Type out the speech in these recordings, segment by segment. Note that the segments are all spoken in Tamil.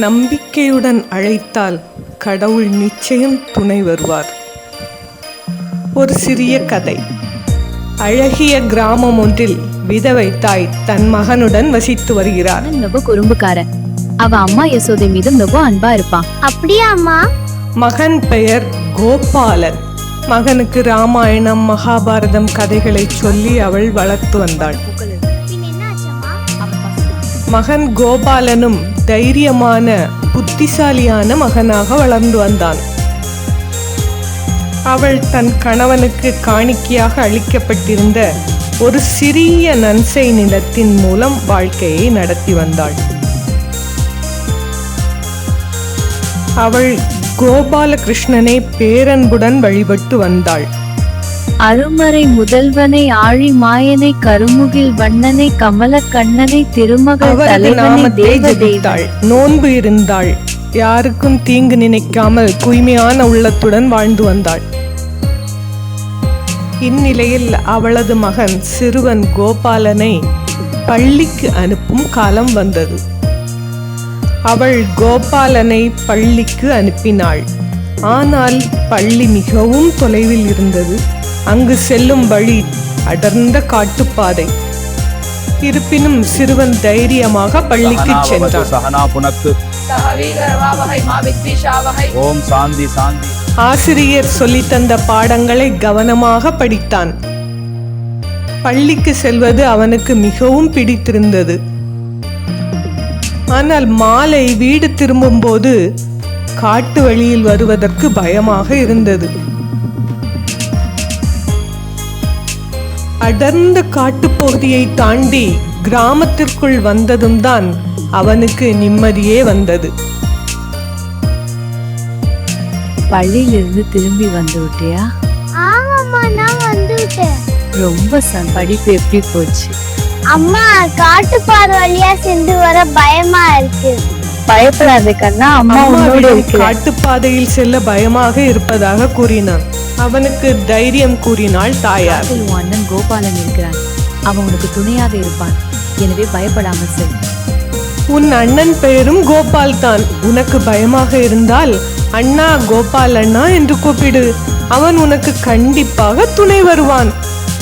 நம்பிக்கையுடன் அழைத்தால் கடவுள் நிச்சயம் துணை வருவார். ஒரு சிறிய கதை. அழகிய கிராமம் ஒன்றில் விதவை தாய் தன் மகனுடன் வசித்து வருகிறார். ரொம்ப குறும்புக்காரன். அவ அம்மா யசோதை மீது ரொம்ப அன்பா இருப்பான். அப்படியா அம்மா? மகன் பெயர் கோபாலன். மகனுக்கு ராமாயணம் மகாபாரதம் கதைகளை சொல்லி அவள் வளர்த்து வந்தாள். மகன் கோபாலனும் தைரியமான புத்திசாலியான மகனாக வளர்ந்து வந்தான். அவள் தன் கணவனுக்கு காணிக்கையாக அளிக்கப்பட்டிருந்த ஒரு சிறிய நன்சை நிலத்தின் மூலம் வாழ்க்கையை நடத்தி வந்தாள். அவள் கோபாலகிருஷ்ணனை பேரன்புடன் வழிபட்டு வந்தாள். அருமறை முதல்வனை ஆழி மாயனை கருமுகில் வண்ணனை கமல கண்ணனை திருமகள் தலைவனை தேவதேவள். நோன்பு இருந்தாள். யாருக்கும் தீங்கு நினைக்காமல் தூய்மையான உள்ளத்துடன் வாழ்ந்து வந்தாள். இந்நிலையில் அவளது மகன் சிறுவன் கோபாலனை பள்ளிக்கு அனுப்பும் காலம் வந்தது. அவள் கோபாலனை பள்ளிக்கு அனுப்பினாள். ஆனால் பள்ளி மிகவும் தொலைவில் இருந்தது. அங்கு செல்லும் வழி அடர்ந்த காட்டுப்பாதை. இருப்பினும் சிறுவன் தைரியமாக பள்ளிக்கு சென்றான். ஆசிரியர் சொல்லித்தந்த பாடங்களை கவனமாக படித்தான். பள்ளிக்கு செல்வது அவனுக்கு மிகவும் பிடித்திருந்தது. ஆனால் மாலை வீடு திரும்பும் போது காட்டு வழியில் வருவதற்கு பயமாக இருந்தது. அடர்ந்த காட்டுப்பகுதியை தாண்டி கிராமத்திற்குள் வந்ததும் தான் அவனுக்கு நிம்மதியே வந்தது. பள்ளியிலிருந்து திரும்பி வந்து விட்டியா? ஆமாம்மா, நான் வந்துட்டேன். ரொம்ப படிப்பு எப்படி போச்சு? அம்மா, காட்டுப்பாதை வழியா சென்று வர பயமா இருக்கு. பயப்படாத கண்ணா, அம்மா உன்னோட இருக்கு. காட்டுப்பாதையில் செல்ல பயமாக இருப்பதாக கூறினான். அவனுக்கு தைரியம் கூறினாள் தாயார். அண்ணன் கோபாலன் இருக்கிறான், அவன் உனக்கு துணையாக இருப்பான். எனவே பயப்படாமல் செல். உன் அண்ணன் பெயரும் கோபால் தான். உனக்கு பயமாக இருந்தால் அண்ணா கோபால் அண்ணா என்று கூப்பிடு. அவன் உனக்கு கண்டிப்பாக துணை வருவான்.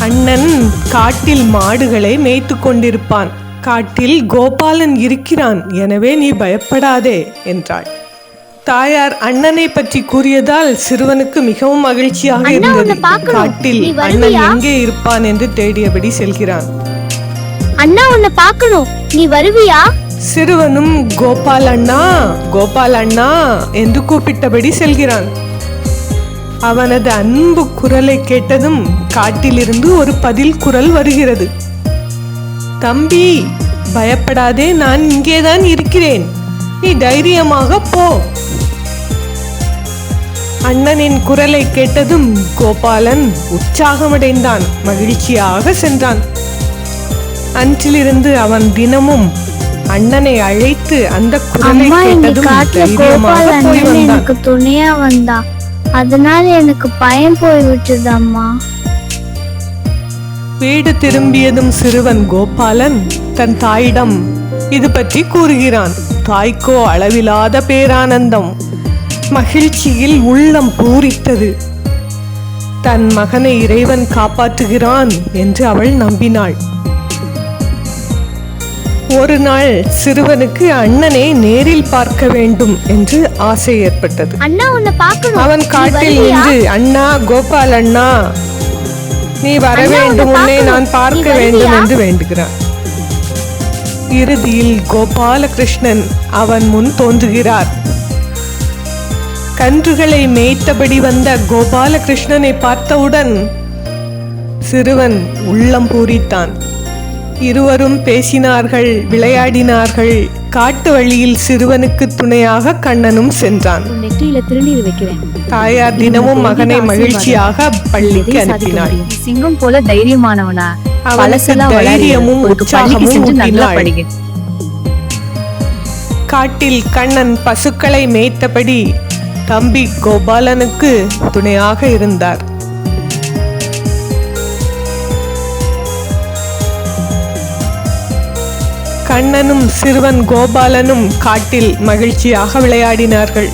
அண்ணன் காட்டில் மாடுகளை மேய்த்து கொண்டிருப்பான். காட்டில் கோபாலன் இருக்கிறான். எனவே நீ பயப்படாதே என்றாள். தாயார் அண்ணனை பற்றி கூறியதால் சிறுவனுக்கு மிகவும் மகிழ்ச்சியாக இருந்தது. காட்டில் அண்ணன் எங்கே இருப்பான் என்று தேடியபடி செல்கிறான். அண்ணா, உன்னை பார்க்கணும், நீ வருவியா? சிறுவனும் கோபால் அண்ணா கோபால் அண்ணா என்று கூப்பிட்டபடி செல்கிறான். அவனது அன்பு குரலை கேட்டதும் காட்டிலிருந்து ஒரு பதில் குரல் வருகிறது. தம்பி, பயப்படாதே, நான் இங்கேதான் இருக்கிறேன். நீ தைரியமாக போ. அண்ணனின் குரலை கேட்டதும் கோபாலன் உற்சாகமடைந்தான். மகிழ்ச்சியாக சென்றான். அன்றிலிருந்து அவன் தினமும் அண்ணனை அழைத்து அந்த குரலை கேட்டதும் தைரியமாக போய் வந்தான். துணையா வந்தா, அதனால எனக்கு பயம் போய்விட்டது அம்மா. வீடு திரும்பியதும் சிறுவன் கோபாலன் தன் தாயிடம் இது பற்றி கூறுகிறான். தாய்க்கோ அளவிலாத பேரானந்தம். மகிழ்ச்சியில் உள்ளம் பூரித்தது. தன் மகனை இறைவன் காப்பாற்றுகிறான் என்று அவள் நம்பினாள். ஒரு நாள் சிறுவனுக்கு அண்ணனை நேரில் பார்க்க வேண்டும் என்று ஆசை ஏற்பட்டது. அண்ணா, உன்னை பார்க்கணும். அவன் காட்டில் நின்று, அண்ணா கோபால் அண்ணா, நீ வர வேண்டும், உன்னை நான் பார்க்க வேண்டும் என்று வேண்டுகிறான். இறுதியில் கோபாலகிருஷ்ணன் அவன் முன் தோன்றுகிறார். கன்றுகளை மேய்த்தபடி வந்த கோபாலகிருஷ்ணனை பார்த்தவுடன் சிறுவன் உள்ளம் பூரித்தான். இருவரும் பேசினார்கள், விளையாடினார்கள். காட்டு வழியில் சிறுவனுக்கு துணையாக கண்ணனும் சென்றான். தாயார் தினமும் மகனை மகிழ்ச்சியாக பள்ளிக்கு அனுப்பினாள். சிங்கம் போல தைரியமானவனா, அவனுக்கு தைரியமும் உற்சாகமும் ஊட்டினாள். காட்டில் கண்ணன் பசுக்களை மேய்த்தபடி தம்பி கோபாலனுக்கு துணையாக இருந்தார். கண்ணனும் சிறுவன் கோபாலனும் காட்டில் மகிழ்ச்சியாக விளையாடினார்கள்.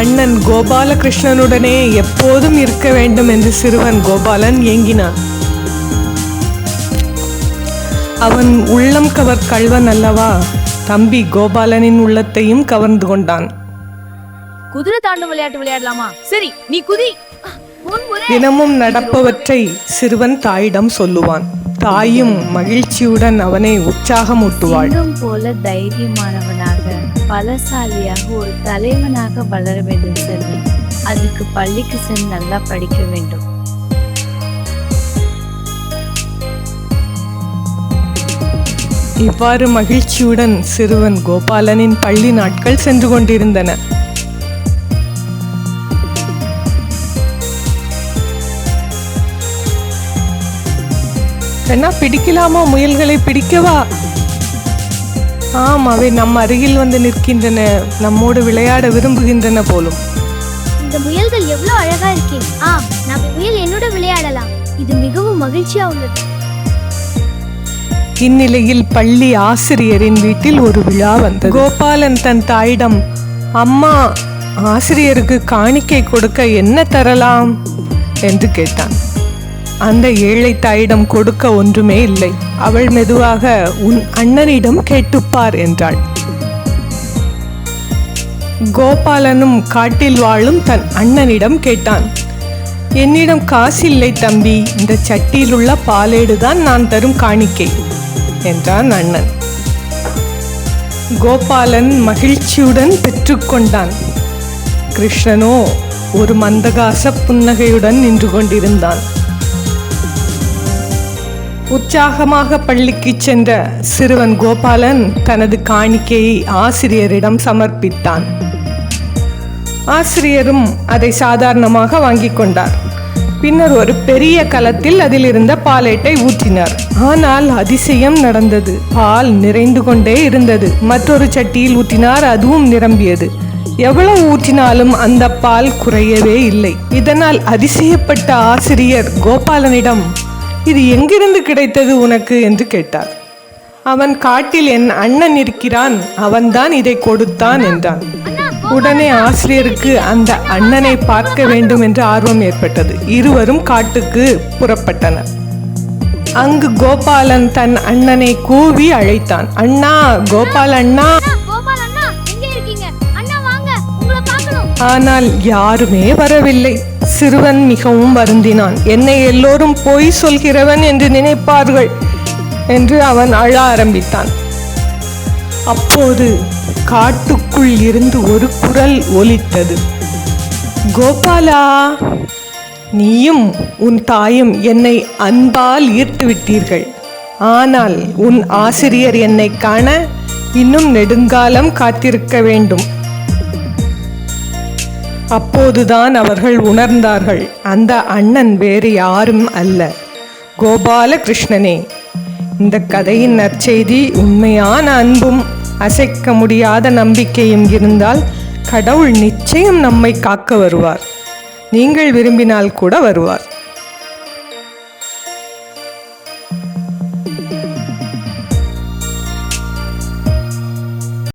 அண்ணன் கோபாலகிருஷ்ணனுடனே எப்போதும் இருக்க வேண்டும் என்று சிறுவன் கோபாலன் ஏங்கினான். அவன் உள்ளம் கவர் கள்வன் அல்லவா? தம்பி கோபாலனின் உள்ளத்தையும் கவர்ந்து கொண்டான். குதிரை தாண்டும் விளையாட்டு விளையாடலாமா? சரி, நீ குதி. தினமும் நடப்பவற்றை சிறுவன் தாயிடம் சொல்லுவான். தாயும் மகிழ்ச்சியுடன் அவனை உற்சாகமூட்டுவாள். சிங்கம் போல தைரியமானவனாக, பலசாலியாக, ஒரு தலைவனாக வளர வேண்டும் செல்வி. அதுக்கு பள்ளிக்கு சென்று நல்லா படிக்க வேண்டும். இவ்வாறு மகிழ்ச்சியுடன் சிறுவன் கோபாலனின் பள்ளி நாட்கள் சென்று கொண்டிருந்தன. கண்ணா, பிடிக்கலாமா? முயல்களை பிடிக்கவா? ஆம், அவை நம் அருகில் வந்து நிற்கின்றன. நம்மோடு விளையாட விரும்புகின்றன போலும். இந்த முயல்கள் எவ்வளவு அழகா இருக்கே. நம்ம முயல் என்னோட விளையாடலாம். இது மிகவும் மகிழ்ச்சியா உள்ளது. இந்நிலையில் பள்ளி ஆசிரியரின் வீட்டில் ஒரு விழா வந்தது. கோபாலன் தன் தாயிடம், அம்மா, ஆசிரியருக்கு காணிக்கை கொடுக்க என்ன தரலாம் என்று கேட்டான். அந்த ஏழை தாயிடம் கொடுக்க ஒன்றுமே இல்லை. அவள் மெதுவாக, உன் அண்ணனிடம் கேட்டுப்பார் என்றாள். கோபாலனும் காட்டில் வாழும் தன் அண்ணனிடம் கேட்டான். என்னிடம் காசில்லை தம்பி, இந்த சட்டியில் உள்ள பாலேடுதான் நான் தரும் காணிக்கை என்றான் அண்ணன். கோபாலன் மகிழ்ச்சியுடன் பெற்றுக்கொண்டான். கிருஷ்ணனோ ஒரு மந்தகாச புன்னகையுடன் நின்று கொண்டிருந்தான். உற்சாகமாக பள்ளிக்கு சென்ற சிறுவன் கோபாலன் தனது காணிக்கையை ஆசிரியரிடம் சமர்ப்பித்தான். ஆசிரியரும் அதை சாதாரணமாக வாங்கிக் கொண்டார். பின்னர் ஒரு பெரிய கலத்தில் அதில் இருந்த பாலேட்டை ஊற்றினார். ஆனால் அதிசயம் நடந்தது. பால் நிறைந்து கொண்டே இருந்தது. மற்றொரு சட்டியில் ஊற்றினார், அதுவும் நிரம்பியது. எவ்வளவு ஊற்றினாலும் அந்த பால் குறையவே இல்லை. இதனால் அதிசயப்பட்ட ஆசிரியர் கோபாலனிடம், இது எங்கிருந்து கிடைத்தது உனக்கு என்று கேட்டார். அவன், காட்டில் என் அண்ணன் இருக்கிறான், அவன்தான் இதை கொடுத்தான் என்றான். உடனே ஆசிரியருக்கு அந்த அண்ணனை பார்க்க வேண்டும் என்ற ஆர்வம் ஏற்பட்டது. இருவரும் காட்டுக்கு புறப்பட்டனர். அங்கு கோபாலன் தன் அண்ணனை கூவி அழைத்தான். அண்ணா, கோபால் அண்ணா. ஆனால் யாருமே வரவில்லை. சிறுவன் மிகவும் வருந்தினான். என்னை எல்லோரும் பொய் சொல்கிறவன் என்று நினைப்பார்கள் என்று அவன் அழ ஆரம்பித்தான். அப்போது காட்டுக்குள் இருந்து ஒரு குரல் ஒலித்தது. கோபாலா, நீயும் உன் தாயும் என்னை அன்பால் ஈர்த்து விட்டீர்கள். ஆனால் உன் ஆசிரியர் என்னை காண இன்னும் நெடுங்காலம் காத்திருக்க வேண்டும். அப்போதுதான் அவர்கள் உணர்ந்தார்கள், அந்த அண்ணன் வேறு யாரும் அல்ல, கோபாலகிருஷ்ணனே. இந்த கதையின் நற்செய்தி, உண்மையான அன்பும் அசைக்க முடியாத நம்பிக்கையும் இருந்தால் கடவுள் நிச்சயம் நம்மை காக்க வருவார். நீங்கள் விரும்பினால் கூட வருவார்.